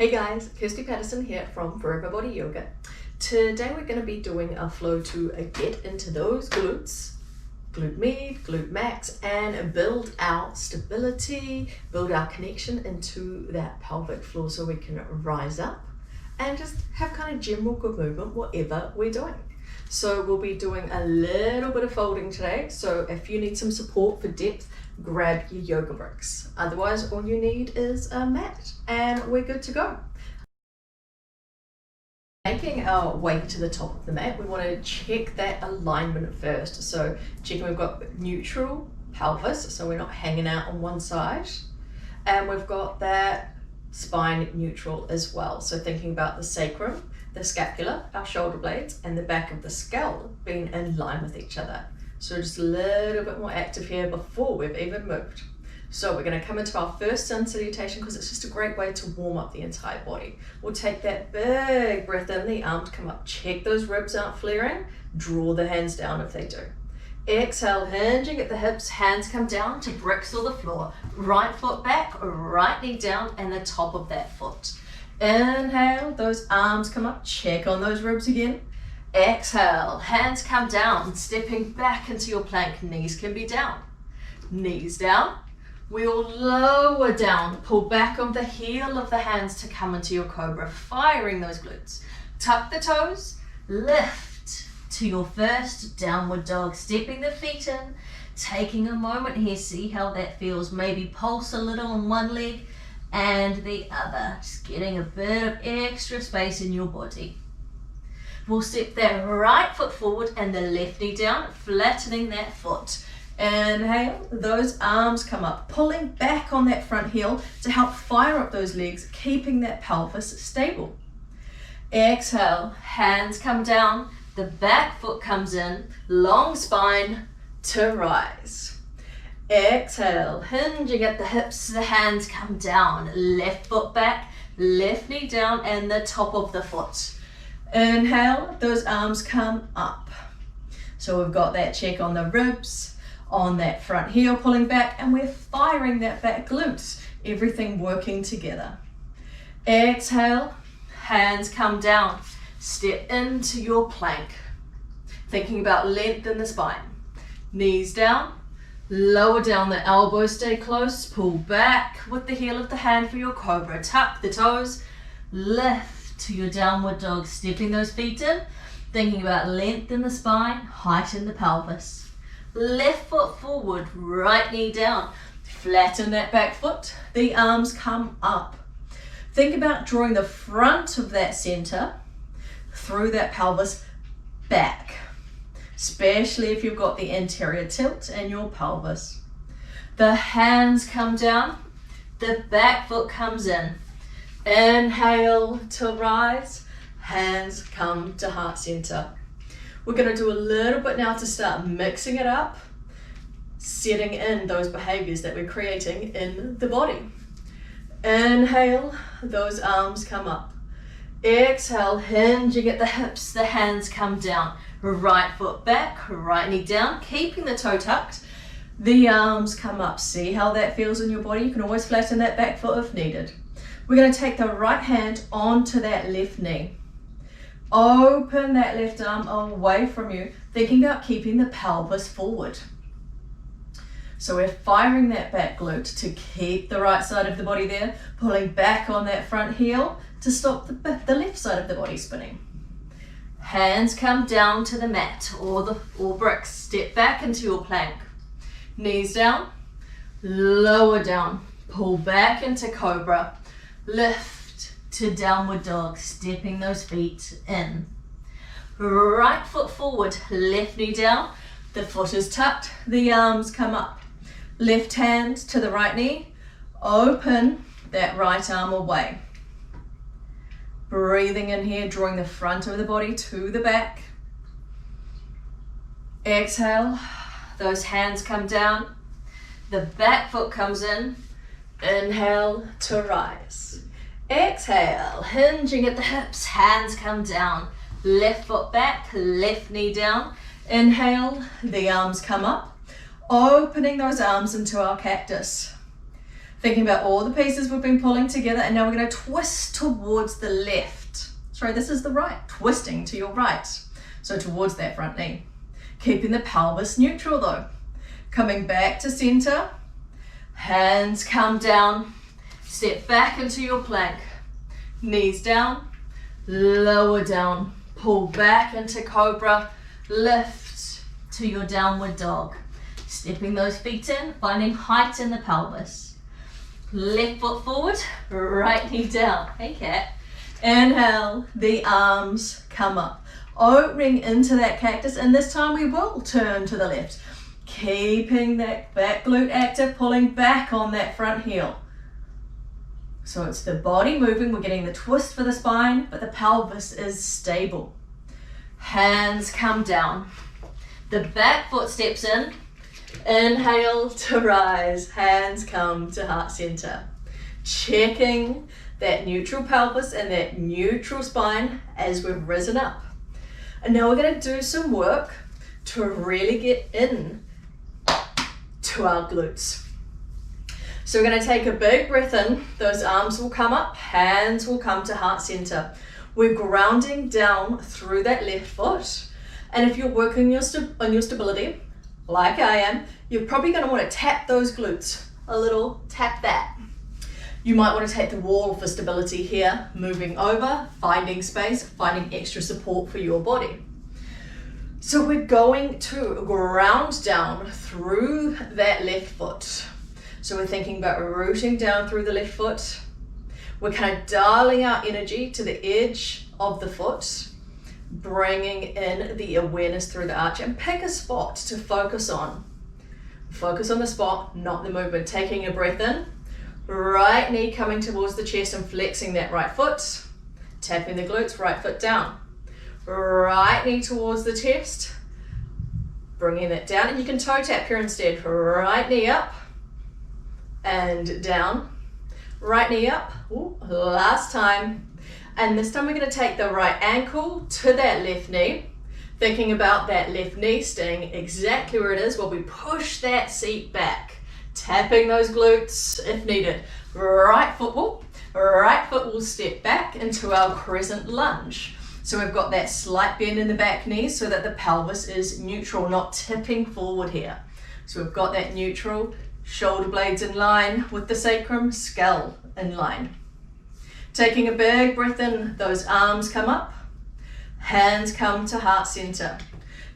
Hey guys, Kirsti Patterson here from Forever Body Yoga. Today we're going to be doing a flow to get into those glutes, glute med, glute max, and build our stability, build our connection into that pelvic floor so we can rise up and just have kind of general good movement whatever we're doing. So we'll be doing a little bit of folding today, so if you need some support for depth, grab your yoga bricks. Otherwise, all you need is a mat and we're good to go. Making our way to the top of the mat, we want to check that alignment first. So checking we've got neutral pelvis, so we're not hanging out on one side, and we've got that spine neutral as well. So thinking about the sacrum, the scapula, our shoulder blades, and the back of the skull being in line with each other. So just a little bit more active here before we've even moved. So we're going to come into our first sun salutation because it's just a great way to warm up the entire body. We'll take that big breath in, the arms come up, check those ribs aren't flaring, draw the hands down if they do. Exhale, hinging at the hips, hands come down to bricks or the floor. Right foot back, right knee down, and the top of that foot. Inhale, those arms come up, check on those ribs again. Exhale, hands come down, stepping back into your plank, knees can be down. Knees down, we'll lower down, pull back on the heel of the hands to come into your cobra, firing those glutes. Tuck the toes, lift to your first downward dog, stepping the feet in, taking a moment here, see how that feels, maybe pulse a little on one leg and the other, just getting a bit of extra space in your body. We'll step that right foot forward and the left knee down, flattening that foot. Inhale, those arms come up, pulling back on that front heel to help fire up those legs, keeping that pelvis stable. Exhale, hands come down, the back foot comes in, long spine to rise. Exhale, hinging at the hips, the hands come down, left foot back, left knee down, and the top of the foot. Inhale, those arms come up. So we've got that check on the ribs, on that front heel pulling back, and we're firing that back glutes, everything working together. Exhale, hands come down, step into your plank, thinking about length in the spine. Knees down, lower down the elbows, stay close, pull back with the heel of the hand for your cobra, tuck the toes, lift to your downward dog, stepping those feet in, thinking about length in the spine, height in the pelvis. Left foot forward, right knee down, flatten that back foot, the arms come up. Think about drawing the front of that center through that pelvis back, especially if you've got the anterior tilt in your pelvis. The hands come down, the back foot comes in. Inhale to rise, hands come to heart center. We're going to do a little bit now to start mixing it up, setting in those behaviors that we're creating in the body. Inhale, those arms come up. Exhale, hinging at the hips, the hands come down. Right foot back, right knee down, keeping the toe tucked. The arms come up. See how that feels in your body? You can always flatten that back foot if needed. We're going to take the right hand onto that left knee. Open that left arm away from you, thinking about keeping the pelvis forward. So we're firing that back glute to keep the right side of the body there, pulling back on that front heel to stop the left side of the body spinning. Hands come down to the mat or bricks. Step back into your plank. Knees down, lower down, pull back into cobra. Lift to downward dog, stepping those feet in. Right foot forward, left knee down, the foot is tucked, the arms come up. Left hand to the right knee, open that right arm away. Breathing in here, drawing the front of the body to the back. Exhale, those hands come down, the back foot comes in. Inhale to rise. Exhale, hinging at the hips, hands come down. Left foot back, left knee down. Inhale, the arms come up, opening those arms into our cactus. Thinking about all the pieces we've been pulling together, and now we're going to twist towards the left. Sorry, this is the right, twisting to your right. So towards that front knee. Keeping the pelvis neutral though. Coming back to center, hands come down, step back into your plank. Knees down, lower down, pull back into cobra, lift to your downward dog. Stepping those feet in, finding height in the pelvis. Left foot forward, right knee down. Hey cat. Inhale, the arms come up. Opening into that cactus, and this time we will turn to the left. Keeping that back glute active, pulling back on that front heel. So it's the body moving, we're getting the twist for the spine, but the pelvis is stable. Hands come down. The back foot steps in. Inhale to rise, hands come to heart center. Checking that neutral pelvis and that neutral spine as we've risen up. And now we're going to do some work to really get in to our glutes. So we're going to take a big breath in, those arms will come up, hands will come to heart center. We're grounding down through that left foot. And if you're working on your stability, like I am, you're probably going to want to tap those glutes a little, tap that. You might want to take the wall for stability here, moving over, finding space, finding extra support for your body. So we're going to ground down through that left foot. So we're thinking about rooting down through the left foot. We're kind of dialing our energy to the edge of the foot, bringing in the awareness through the arch, and pick a spot to focus on. Focus on the spot, not the movement. Taking a breath in, right knee coming towards the chest and flexing that right foot. Tapping the glutes, right foot down. Right knee towards the chest, bringing that down, and you can toe tap here instead. Right knee up and down. Right knee up. Ooh, last time. And this time we're going to take the right ankle to that left knee, thinking about that left knee staying exactly where it is while we push that seat back, tapping those glutes if needed. Right foot will step back into our crescent lunge. So we've got that slight bend in the back knee so that the pelvis is neutral, not tipping forward here. So we've got that neutral, shoulder blades in line with the sacrum, skull in line. Taking a big breath in, those arms come up, hands come to heart center.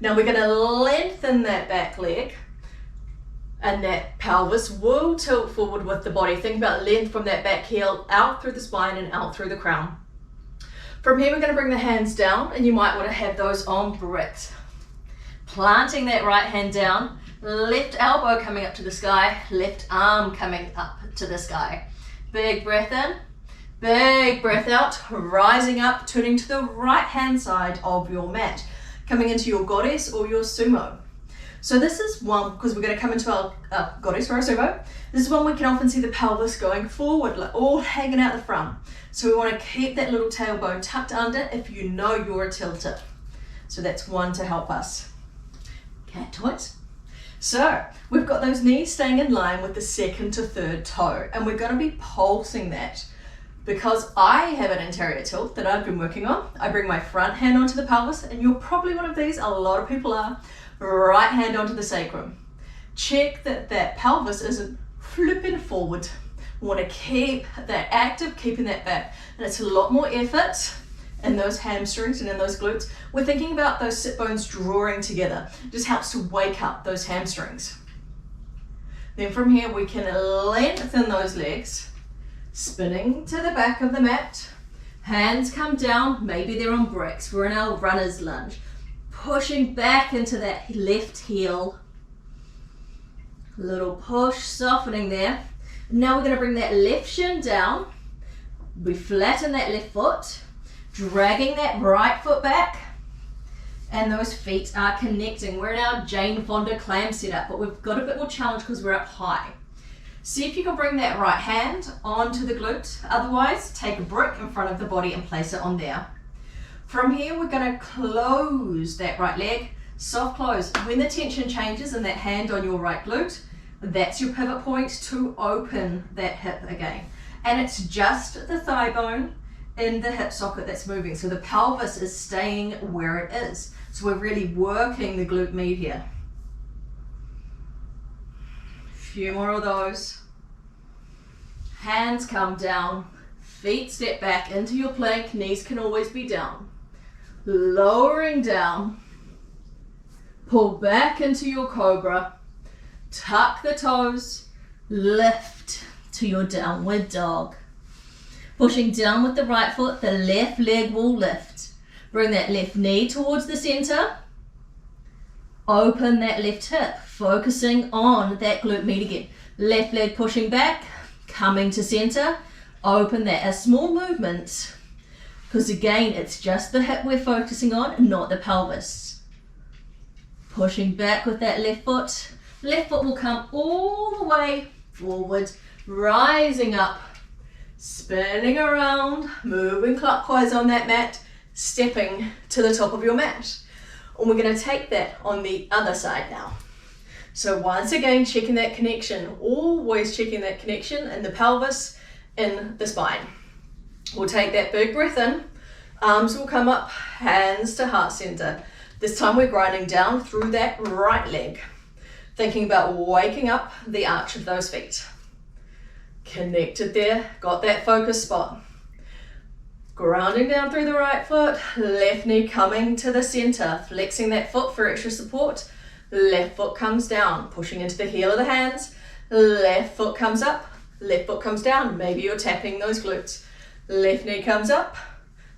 Now we're going to lengthen that back leg, and that pelvis will tilt forward with the body. Think about length from that back heel out through the spine and out through the crown. From here we're going to bring the hands down, and you might want to have those on bricks. Planting that right hand down, left elbow coming up to the sky, left arm coming up to the sky. Big breath in. Big breath out, rising up, turning to the right hand side of your mat, coming into your goddess or your sumo. So this is one, because we're going to come into our goddess or our sumo, this is one we can often see the pelvis going forward, like all hanging out the front. So we want to keep that little tailbone tucked under if you know you're a tilter. So that's one to help us. Cat toys. So we've got those knees staying in line with the second to third toe, and we're going to be pulsing that. Because I have an anterior tilt that I've been working on, I bring my front hand onto the pelvis, and you're probably one of these, a lot of people are, right hand onto the sacrum. Check that that pelvis isn't flipping forward. We want to keep that active, keeping that back. And it's a lot more effort in those hamstrings and in those glutes. We're thinking about those sit bones drawing together. It just helps to wake up those hamstrings. Then from here we can lengthen those legs, spinning to the back of the mat. Hands come down, maybe they're on bricks. We're in our runner's lunge. Pushing back into that left heel. Little push, softening there. Now we're going to bring that left shin down. We flatten that left foot, dragging that right foot back. And those feet are connecting. We're in our Jane Fonda clam setup, but we've got a bit more challenge because we're up high. See if you can bring that right hand onto the glute. Otherwise, take a brick in front of the body and place it on there. From here, we're going to close that right leg, soft close. When the tension changes in that hand on your right glute, That's your pivot point to open that hip again. And it's just the thigh bone in the hip socket that's moving. So the pelvis is staying where it is. So we're really working the glute med here. A few more of those. Hands come down, feet step back into your plank, knees can always be down. Lowering down, pull back into your cobra, tuck the toes, lift to your downward dog. Pushing down with the right foot, the left leg will lift. Bring that left knee towards the center. Open that left hip, focusing on that glute med again. Left leg pushing back, coming to center. Open that, a small movement, because again, it's just the hip we're focusing on, not the pelvis. Pushing back with that left foot. Left foot will come all the way forward, rising up, spinning around, moving clockwise on that mat, stepping to the top of your mat. And we're going to take that on the other side now. So once again, checking that connection, always checking that connection in the pelvis, in the spine. We'll take that big breath in, arms will come up, hands to heart center. This time we're grinding down through that right leg, thinking about waking up the arch of those feet. Connected there, got that focus spot. Grounding down through the right foot, left knee coming to the center, flexing that foot for extra support. Left foot comes down, pushing into the heel of the hands. Left foot comes up, left foot comes down. Maybe you're tapping those glutes. Left knee comes up,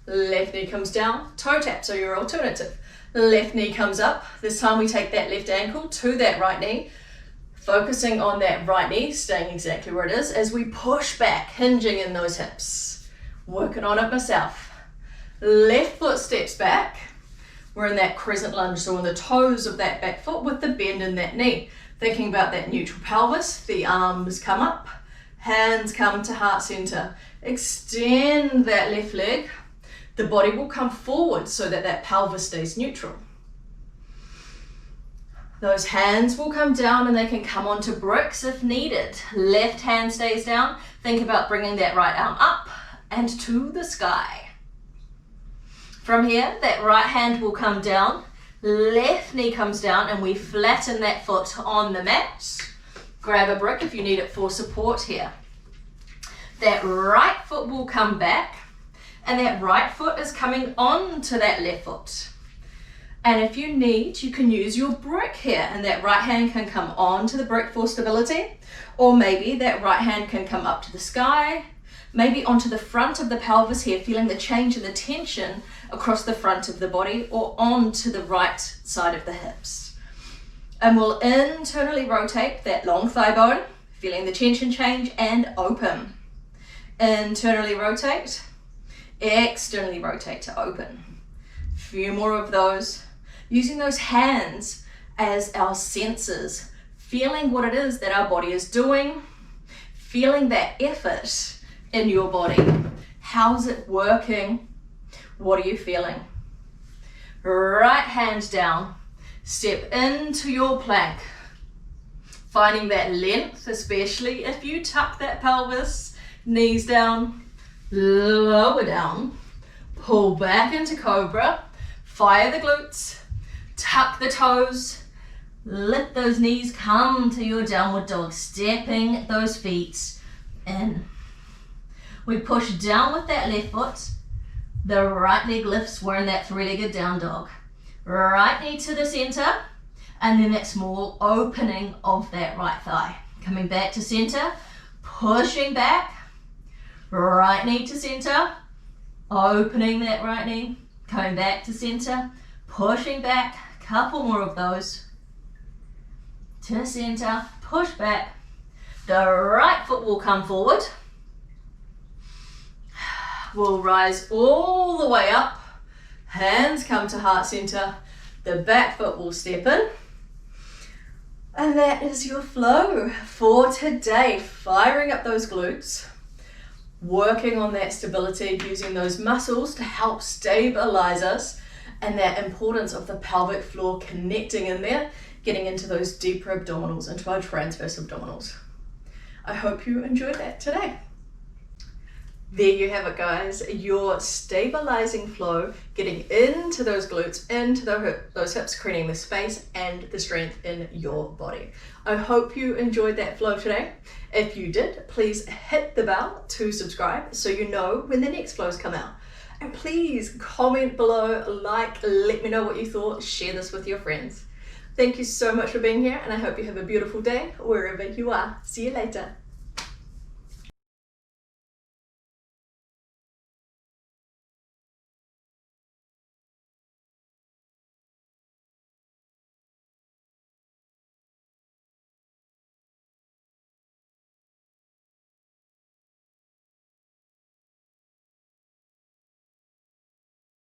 left knee comes down, toe tap, so your alternative. Left knee comes up. This time we take that left ankle to that right knee, focusing on that right knee, staying exactly where it is as we push back, hinging in those hips. Working on it myself. Left foot steps back. We're in that crescent lunge, so on the toes of that back foot with the bend in that knee. Thinking about that neutral pelvis, the arms come up, hands come to heart center. Extend that left leg. The body will come forward so that that pelvis stays neutral. Those hands will come down and they can come onto bricks if needed. Left hand stays down. Think about bringing that right arm up and to the sky. From here, that right hand will come down, left knee comes down, and we flatten that foot on the mat. Grab a brick if you need it for support here. That right foot will come back, and that right foot is coming onto that left foot. And if you need, you can use your brick here, and that right hand can come onto the brick for stability, or maybe that right hand can come up to the sky, maybe onto the front of the pelvis here, feeling the change in the tension across the front of the body, or onto the right side of the hips. And we'll internally rotate that long thigh bone, feeling the tension change, and open. Internally rotate, externally rotate to open. A few more of those, using those hands as our sensors, feeling what it is that our body is doing, feeling that effort in your body. How's it working? What are you feeling? Right hand down, step into your plank, finding that length, especially if you tuck that pelvis, knees down, lower down, pull back into cobra, fire the glutes, tuck the toes, lift those knees, come to your downward dog, stepping those feet in. We push down with that left foot, the right leg lifts, we're in that three-legged down dog. Right knee to the center, and then that small opening of that right thigh. Coming back to center, pushing back, right knee to center, opening that right knee, coming back to center, pushing back, couple more of those, to center, push back, the right foot will come forward, we'll rise all the way up, hands come to heart center, the back foot will step in, and that is your flow for today. Firing up those glutes, working on that stability, using those muscles to help stabilize us, and that importance of the pelvic floor connecting in there, getting into those deeper abdominals, into our transverse abdominals. I hope you enjoyed that today. There you have it, guys, your stabilizing flow, getting into those glutes, into those hips, creating the space and the strength in your body. I hope you enjoyed that flow today. If you did, please hit the bell to subscribe so you know when the next flows come out. And please comment below, like, let me know what you thought, share this with your friends. Thank you so much for being here, and I hope you have a beautiful day wherever you are. See you later.